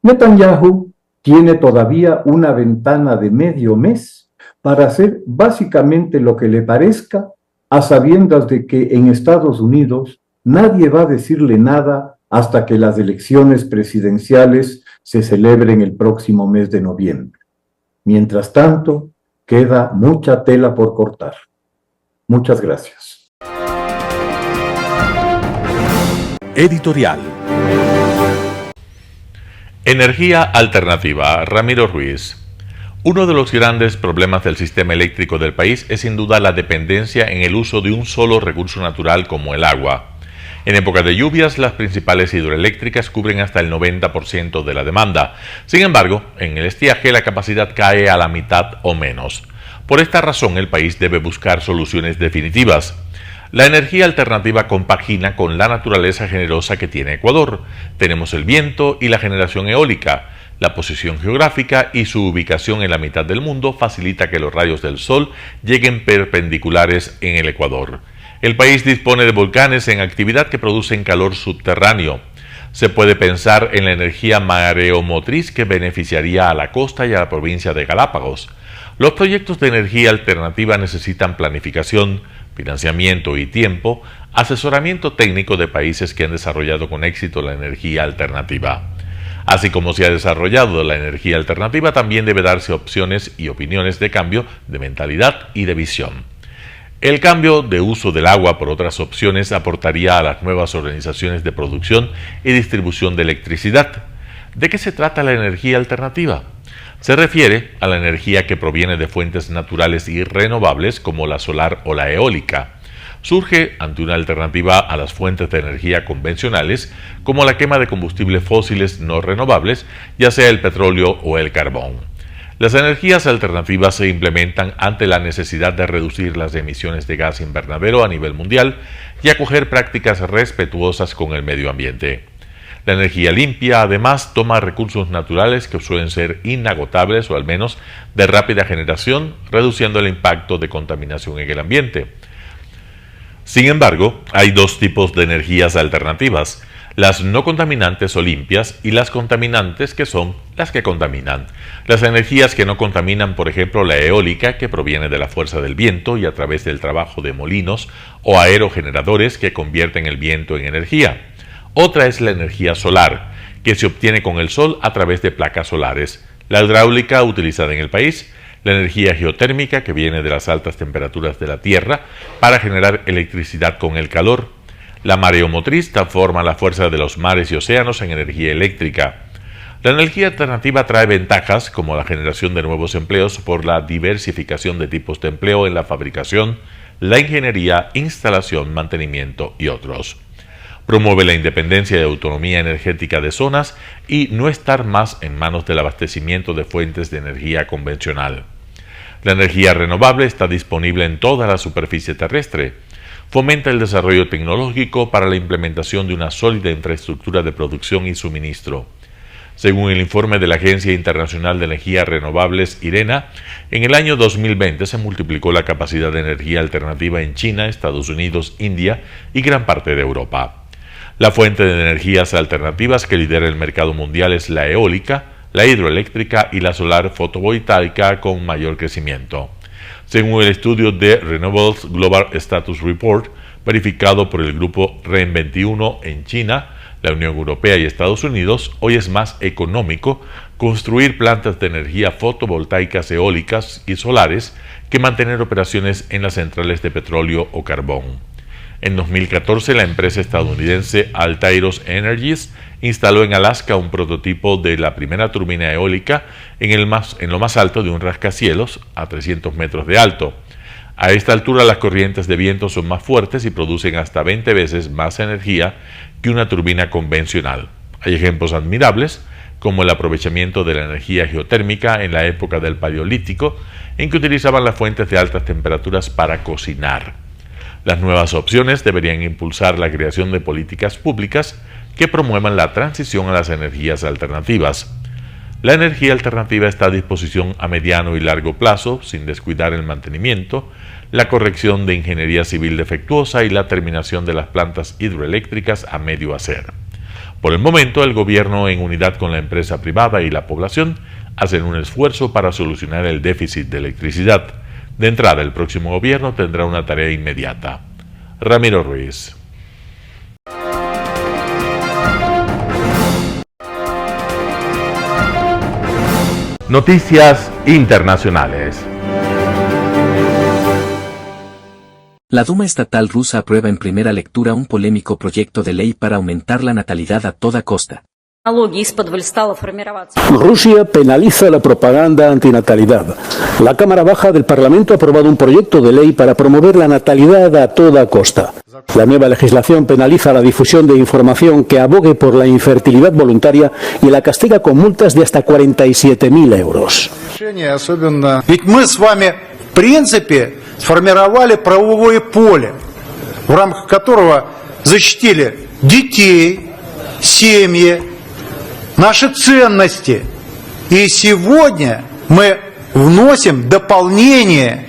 K: Netanyahu tiene todavía una ventana de medio mes para hacer básicamente lo que le parezca, a sabiendas de que en Estados Unidos nadie va a decirle nada hasta que las elecciones presidenciales se celebren el próximo mes de noviembre. Mientras tanto, queda mucha tela por cortar. Muchas gracias.
A: Editorial.
D: Energía alternativa. Ramiro Ruiz. Uno de los grandes problemas del sistema eléctrico del país es sin duda la dependencia en el uso de un solo recurso natural como el agua. En época de lluvias, las principales hidroeléctricas cubren hasta el 90% de la demanda. Sin embargo, en el estiaje la capacidad cae a la mitad o menos. Por esta razón, el país debe buscar soluciones definitivas. La energía alternativa compagina con la naturaleza generosa que tiene Ecuador. Tenemos el viento y la generación eólica. La posición geográfica y su ubicación en la mitad del mundo facilita que los rayos del sol lleguen perpendiculares en el Ecuador. El país dispone de volcanes en actividad que producen calor subterráneo. Se puede pensar en la energía mareomotriz que beneficiaría a la costa y a la provincia de Galápagos. Los proyectos de energía alternativa necesitan planificación, financiamiento y tiempo, asesoramiento técnico de países que han desarrollado con éxito la energía alternativa. Así como se ha desarrollado la energía alternativa, también debe darse opciones y opiniones de cambio de mentalidad y de visión. El cambio de uso del agua por otras opciones aportaría a las nuevas organizaciones de producción y distribución de electricidad. ¿De qué se trata la energía alternativa? Se refiere a la energía que proviene de fuentes naturales y renovables como la solar o la eólica. Surge ante una alternativa a las fuentes de energía convencionales como la quema de combustibles fósiles no renovables, ya sea el petróleo o el carbón. Las energías alternativas se implementan ante la necesidad de reducir las emisiones de gas invernadero a nivel mundial y acoger prácticas respetuosas con el medio ambiente. La energía limpia, además, toma recursos naturales que suelen ser inagotables o al menos de rápida generación, reduciendo el impacto de contaminación en el ambiente. Sin embargo, hay dos tipos de energías alternativas: las no contaminantes o limpias y las contaminantes, que son las que contaminan. Las energías que no contaminan, por ejemplo, la eólica, que proviene de la fuerza del viento y a través del trabajo de molinos o aerogeneradores que convierten el viento en energía. Otra es la energía solar, que se obtiene con el sol a través de placas solares. La hidráulica, utilizada en el país, la energía geotérmica, que viene de las altas temperaturas de la Tierra para generar electricidad con el calor. La mareomotriz transforma la fuerza de los mares y océanos en energía eléctrica. La energía alternativa trae ventajas como la generación de nuevos empleos por la diversificación de tipos de empleo en la fabricación, la ingeniería, instalación, mantenimiento y otros. Promueve la independencia y autonomía energética de zonas y no estar más en manos del abastecimiento de fuentes de energía convencional. La energía renovable está disponible en toda la superficie terrestre. Fomenta el desarrollo tecnológico para la implementación de una sólida infraestructura de producción y suministro. Según el informe de la Agencia Internacional de Energías Renovables, IRENA, en el año 2020 se multiplicó la capacidad de energía alternativa en China, Estados Unidos, India y gran parte de Europa. La fuente de energías alternativas que lidera el mercado mundial es la eólica, la hidroeléctrica y la solar fotovoltaica con mayor crecimiento. Según el estudio de Renewables Global Status Report, verificado por el grupo REN 21 en China, la Unión Europea y Estados Unidos, hoy es más económico construir plantas de energía fotovoltaicas, eólicas y solares que mantener operaciones en las centrales de petróleo o carbón. En 2014, la empresa estadounidense Altairos Energies instaló en Alaska un prototipo de la primera turbina eólica en lo más alto de un rascacielos a 300 metros de alto. A esta altura, las corrientes de viento son más fuertes y producen hasta 20 veces más energía que una turbina convencional. Hay ejemplos admirables, como el aprovechamiento de la energía geotérmica en la época del Paleolítico, en que utilizaban las fuentes de altas temperaturas para cocinar. Las nuevas opciones deberían impulsar la creación de políticas públicas que promuevan la transición a las energías alternativas. La energía alternativa está a disposición a mediano y largo plazo, sin descuidar el mantenimiento, la corrección de ingeniería civil defectuosa y la terminación de las plantas hidroeléctricas a medio hacer. Por el momento, el gobierno, en unidad con la empresa privada y la población, hacen un esfuerzo para solucionar el déficit de electricidad. De entrada, el próximo gobierno tendrá una tarea inmediata. Ramiro Ruiz. Noticias internacionales.
B: La Duma estatal rusa aprueba en primera lectura un polémico proyecto de ley para aumentar la natalidad a toda costa.
L: Rusia penaliza la propaganda antinatalidad. La Cámara Baja del Parlamento ha aprobado un proyecto de ley para promover la natalidad a toda costa. La nueva legislación penaliza la difusión de información que abogue por la infertilidad voluntaria y la castiga con multas de hasta 47.000 euros.
M: Ведь мы с вами, в принципе, сформировали правовое поле, в рамках которого защитили детей, семьи, наши ценности. И сегодня мы вносим дополнение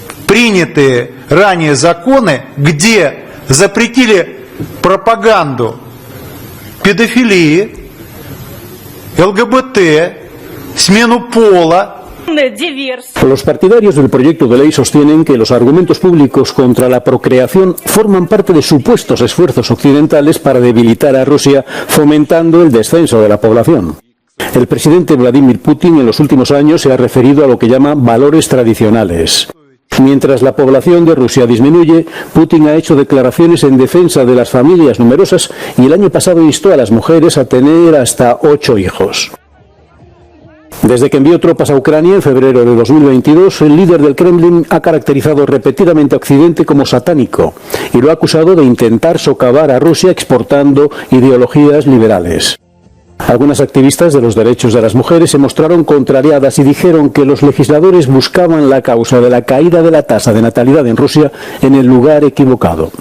M: в принятые ранее законы, где запретили пропаганду педофилии, ЛГБТ, смену пола.
L: Los partidarios del proyecto de ley sostienen que los argumentos públicos contra la procreación forman parte de supuestos esfuerzos occidentales para debilitar a Rusia, fomentando el descenso de la población. El presidente Vladimir Putin en los últimos años se ha referido a lo que llama valores tradicionales. Mientras la población de Rusia disminuye, Putin ha hecho declaraciones en defensa de las familias numerosas y el año pasado instó a las mujeres a tener hasta 8 hijos. Desde que envió tropas a Ucrania en febrero de 2022, el líder del Kremlin ha caracterizado repetidamente a Occidente como satánico y lo ha acusado de intentar socavar a Rusia exportando ideologías liberales. Algunas activistas de los derechos de las mujeres se mostraron contrariadas y dijeron que los legisladores buscaban la causa de la caída de la tasa de natalidad en Rusia en el lugar equivocado.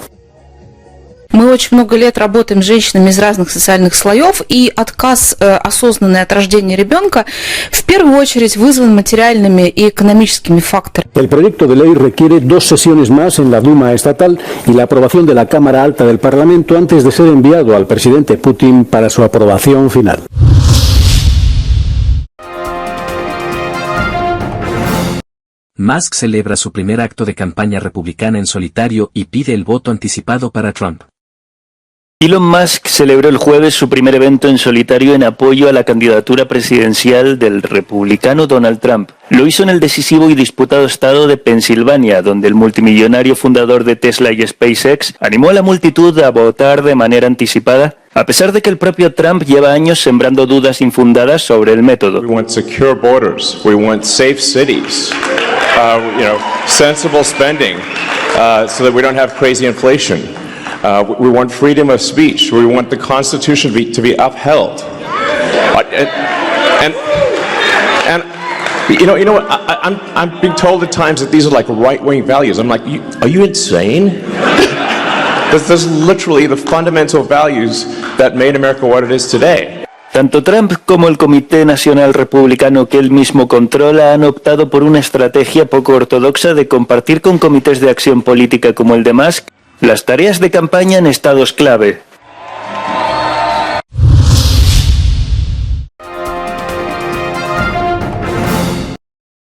N: Мы очень много лет работаем с женщинами из разных социальных слоев, и отказ осознанный от рождения ребенка в первую очередь вызван материальными и экономическими факторами.
L: El proyecto de ley requiere 2 sesiones más en la Duma estatal y la aprobación de la Cámara Alta del Parlamento antes de ser enviado al presidente Putin para su aprobación final.
B: Musk celebra su primer acto de campaña republicana en solitario y pide el voto anticipado para Trump.
O: Elon Musk celebró el jueves su primer evento en solitario en apoyo a la candidatura presidencial del republicano Donald Trump. Lo hizo en el decisivo y disputado estado de Pensilvania, donde el multimillonario fundador de Tesla y SpaceX animó a la multitud a votar de manera anticipada, a pesar de que el propio Trump lleva años sembrando dudas infundadas sobre el método.
P: We want secure borders. We want safe cities. Sensible spending, so that we don't have crazy inflation. We want freedom of speech. We want the Constitution to be upheld. And you know what? I'm being told at times that these are like right-wing values. I'm like, are you insane? There's literally the fundamental values that made America what it is today.
O: Tanto Trump como el Comité Nacional Republicano que él mismo controla han optado por una estrategia poco ortodoxa de compartir con comités de acción política como el de Musk las tareas de campaña en estados clave.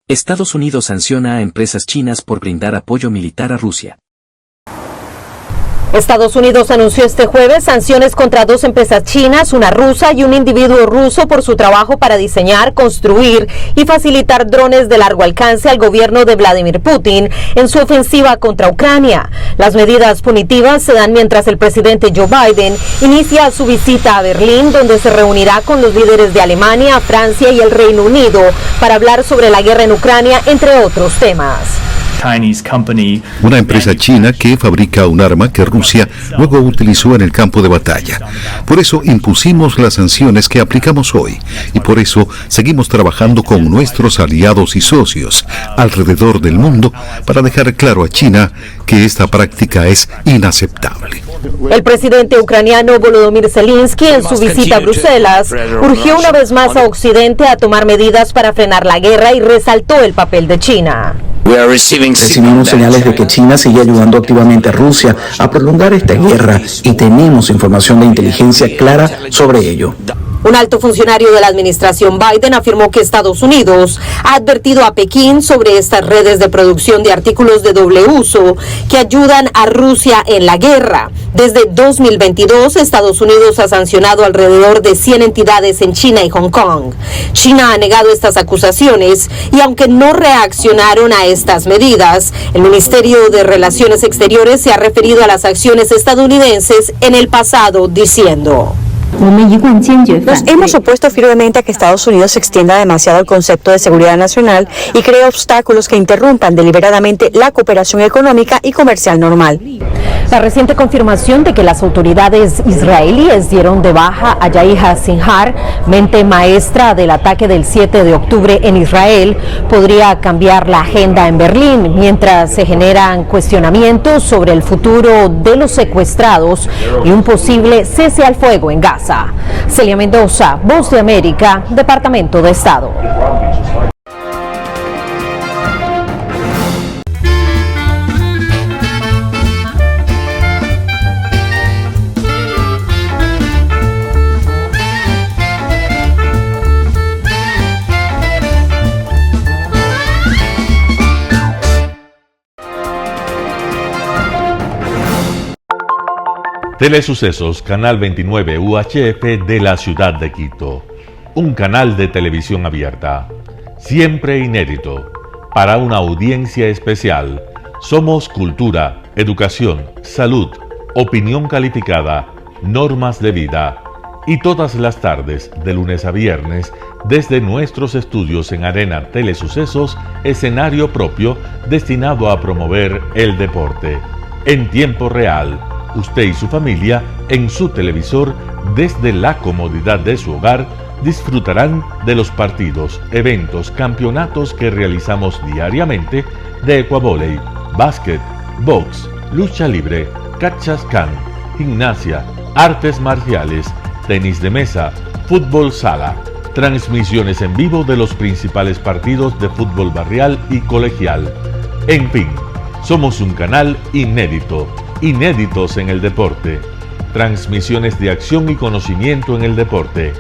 B: Estados Unidos sanciona a empresas chinas por brindar apoyo militar a Rusia.
Q: Estados Unidos anunció este jueves sanciones contra 2 empresas chinas, una rusa y un individuo ruso por su trabajo para diseñar, construir y facilitar drones de largo alcance al gobierno de Vladimir Putin en su ofensiva contra Ucrania. Las medidas punitivas se dan mientras el presidente Joe Biden inicia su visita a Berlín, donde se reunirá con los líderes de Alemania, Francia y el Reino Unido para hablar sobre la guerra en Ucrania, entre otros temas.
R: Una empresa china que fabrica un arma que Rusia luego utilizó en el campo de batalla. Por eso impusimos las sanciones que aplicamos hoy y por eso seguimos trabajando con nuestros aliados y socios alrededor del mundo para dejar claro a China que esta práctica es inaceptable.
Q: El presidente ucraniano Volodymyr Zelensky, en su visita a Bruselas, urgió una vez más a Occidente a tomar medidas para frenar la guerra y resaltó el papel de China.
S: Recibimos señales de que China sigue ayudando activamente a Rusia a prolongar esta guerra y tenemos información de inteligencia clara sobre ello.
Q: Un alto funcionario de la administración Biden afirmó que Estados Unidos ha advertido a Pekín sobre estas redes de producción de artículos de doble uso que ayudan a Rusia en la guerra. Desde 2022, Estados Unidos ha sancionado alrededor de 100 entidades en China y Hong Kong. China ha negado estas acusaciones y aunque no reaccionaron a estas medidas, el Ministerio de Relaciones Exteriores se ha referido a las acciones estadounidenses en el pasado diciendo:
T: Nos hemos opuesto firmemente a que Estados Unidos extienda demasiado el concepto de seguridad nacional y cree obstáculos que interrumpan deliberadamente la cooperación económica y comercial normal.
Q: La reciente confirmación de que las autoridades israelíes dieron de baja a Yahya Sinjar, mente maestra del ataque del 7 de octubre en Israel, podría cambiar la agenda en Berlín, mientras se generan cuestionamientos sobre el futuro de los secuestrados y un posible cese al fuego en Gaza. Celia Mendoza, Voz de América, Departamento de Estado.
D: Telesucesos, Canal 29 UHF de la ciudad de Quito. Un canal de televisión abierta, siempre inédito, para una audiencia especial. Somos cultura, educación, salud, opinión calificada, normas de vida. Y todas las tardes, de lunes a viernes, desde nuestros estudios en Arena Telesucesos, escenario propio destinado a promover el deporte. En tiempo real, usted y su familia, en su televisor, desde la comodidad de su hogar, disfrutarán de los partidos, eventos, campeonatos que realizamos diariamente de ecuavóley, básquet, box, lucha libre, cachascán, gimnasia, artes marciales, tenis de mesa, fútbol sala, transmisiones en vivo de los principales partidos de fútbol barrial y colegial. En fin, somos un canal inédito, inéditos en el deporte. Transmisiones de acción y conocimiento en el deporte.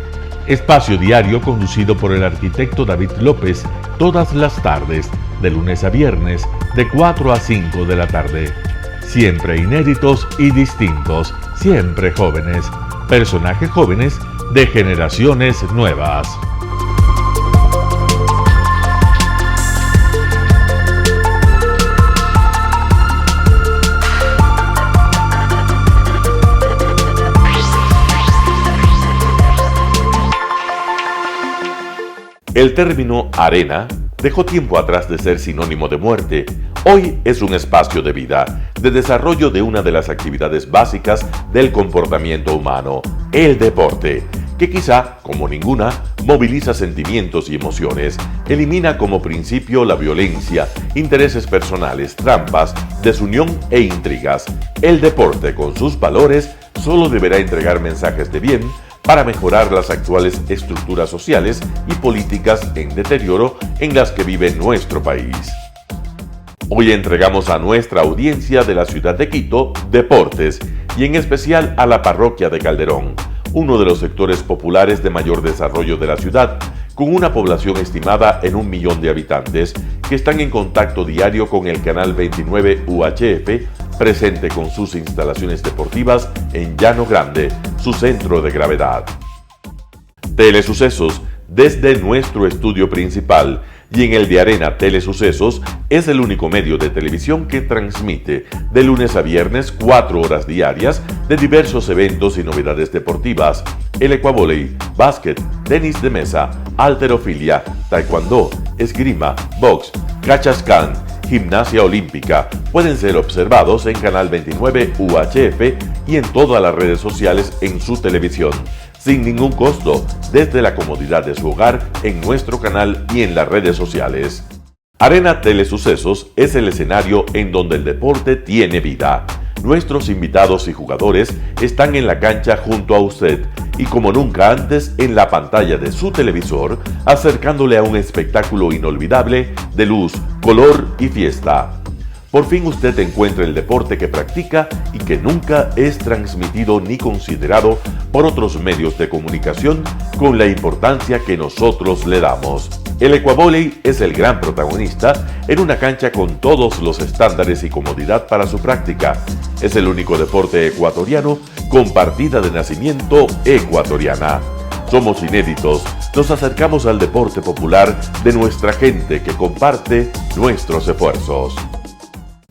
D: Espacio diario conducido por el arquitecto David López todas las tardes, de lunes a viernes, de 4 a 5 de la tarde. Siempre inéditos y distintos, siempre jóvenes. Personajes jóvenes de generaciones nuevas.
A: El término arena dejó tiempo atrás de ser sinónimo de muerte. Hoy es un espacio de vida, de desarrollo de una de las actividades básicas del comportamiento humano, el deporte, que quizá, como ninguna, moviliza sentimientos y emociones, elimina como principio la violencia, intereses personales, trampas, desunión e intrigas. El deporte, con sus valores, solo deberá entregar mensajes de bien para mejorar las actuales estructuras sociales y políticas en deterioro en las que vive nuestro país. Hoy entregamos a nuestra audiencia de la ciudad de Quito deportes y en especial a la parroquia de Calderón, uno de los sectores populares de mayor desarrollo de la ciudad, con una población estimada en 1 millón de habitantes que están en contacto diario con el canal 29 UHF, presente con sus instalaciones deportivas en Llano Grande, su centro de gravedad. Telesucesos, desde nuestro estudio principal y en el de Arena Telesucesos, es el único medio de televisión que transmite de lunes a viernes 4 horas diarias de diversos eventos y novedades deportivas: el ecuavóley, básquet, tenis de mesa, halterofilia, taekwondo, esgrima, box, cachascán, gimnasia olímpica. Pueden ser observados en Canal 29 UHF y en todas las redes sociales en su televisión, sin ningún costo, desde la comodidad de su hogar, en nuestro canal y en las redes sociales. Arena Telesucesos es el escenario en donde el deporte tiene vida. Nuestros invitados y jugadores están en la cancha junto a usted y como nunca antes en la pantalla de su televisor, acercándole a un espectáculo inolvidable de luz, color y fiesta. Por fin usted encuentra el deporte que practica y que nunca es transmitido ni considerado por otros medios de comunicación con la importancia que nosotros le damos. El ecuavóley es el gran protagonista en una cancha con todos los estándares y comodidad para su práctica. Es el único deporte ecuatoriano con partida de nacimiento ecuatoriana. Somos inéditos, nos acercamos al deporte popular de nuestra gente que comparte nuestros esfuerzos.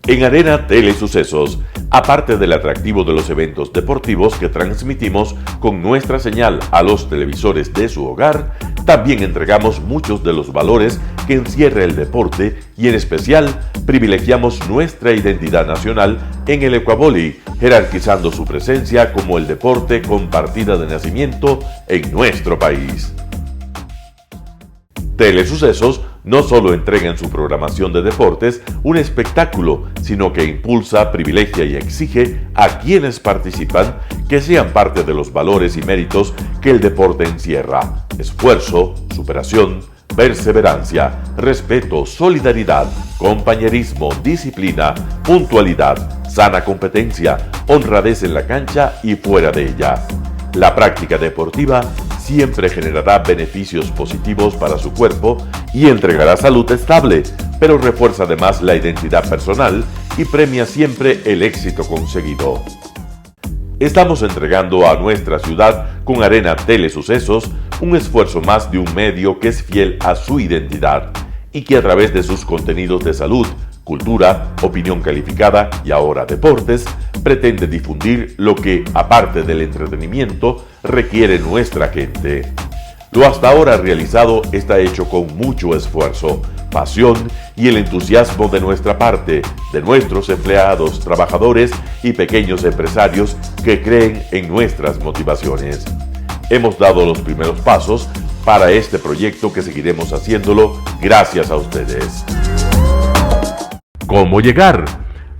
A: En Arena Telesucesos, aparte del atractivo de los eventos deportivos que transmitimos con nuestra señal a los televisores de su hogar, también entregamos muchos de los valores que encierra el deporte y en especial privilegiamos nuestra identidad nacional en el ecuavóley, jerarquizando su presencia como el deporte con partida de nacimiento en nuestro país. Telesucesos no solo entrega en su programación de deportes un espectáculo, sino que impulsa, privilegia y exige a quienes participan que sean parte de los valores y méritos que el deporte encierra: esfuerzo, superación, perseverancia, respeto, solidaridad, compañerismo, disciplina, puntualidad, sana competencia, honradez en la cancha y fuera de ella. La práctica deportiva siempre generará beneficios positivos para su cuerpo y entregará salud estable, pero refuerza además la identidad personal y premia siempre el éxito conseguido. Estamos entregando a nuestra ciudad con Arena Telesucesos un esfuerzo más de un medio que es fiel a su identidad y que a través de sus contenidos de salud, cultura, opinión calificada y ahora deportes, pretende difundir lo que, aparte del entretenimiento, requiere nuestra gente. Lo hasta ahora realizado está hecho con mucho esfuerzo, pasión y el entusiasmo de nuestra parte, de nuestros empleados, trabajadores y pequeños empresarios que creen en nuestras motivaciones. Hemos dado los primeros pasos para este proyecto que seguiremos haciéndolo gracias a ustedes.
D: ¿Cómo llegar?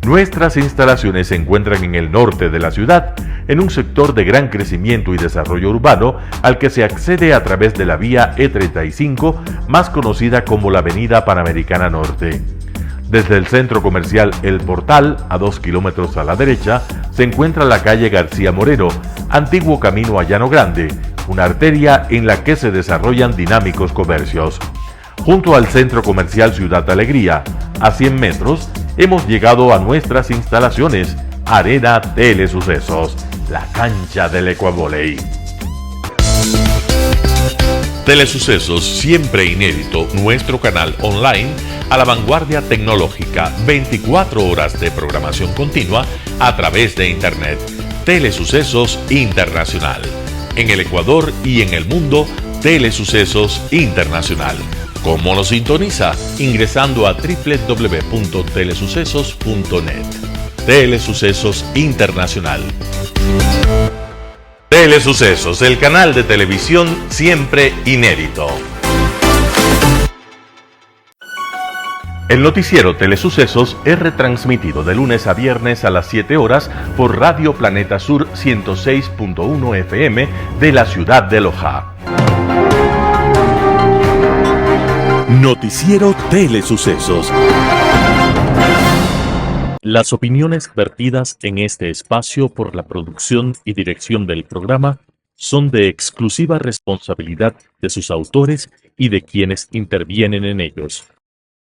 D: Nuestras instalaciones se encuentran en el norte de la ciudad, en un sector de gran crecimiento y desarrollo urbano al que se accede a través de la vía E35, más conocida como la Avenida Panamericana Norte. Desde el centro comercial El Portal, a 2 kilómetros a la derecha, se encuentra la calle García Moreno, antiguo camino a Llano Grande, una arteria en la que se desarrollan dinámicos comercios. Junto al centro comercial Ciudad Alegría, a 100 metros, hemos llegado a nuestras instalaciones, Arena Telesucesos, la cancha del Ecuavóley.
A: Telesucesos, siempre inédito, nuestro canal online a la vanguardia tecnológica, 24 horas de programación continua a través de Internet. Telesucesos Internacional. En el Ecuador y en el mundo, Telesucesos Internacional. ¿Cómo lo sintoniza? Ingresando a www.telesucesos.net. Telesucesos Internacional. Telesucesos, el canal de televisión siempre inédito.
D: El noticiero Telesucesos es retransmitido de lunes a viernes a las 7 horas por Radio Planeta Sur 106.1 FM de la ciudad de Loja.
A: Noticiero Telesucesos.
U: Las opiniones vertidas en este espacio por la producción y dirección del programa son de exclusiva responsabilidad de sus autores y de quienes intervienen en ellos.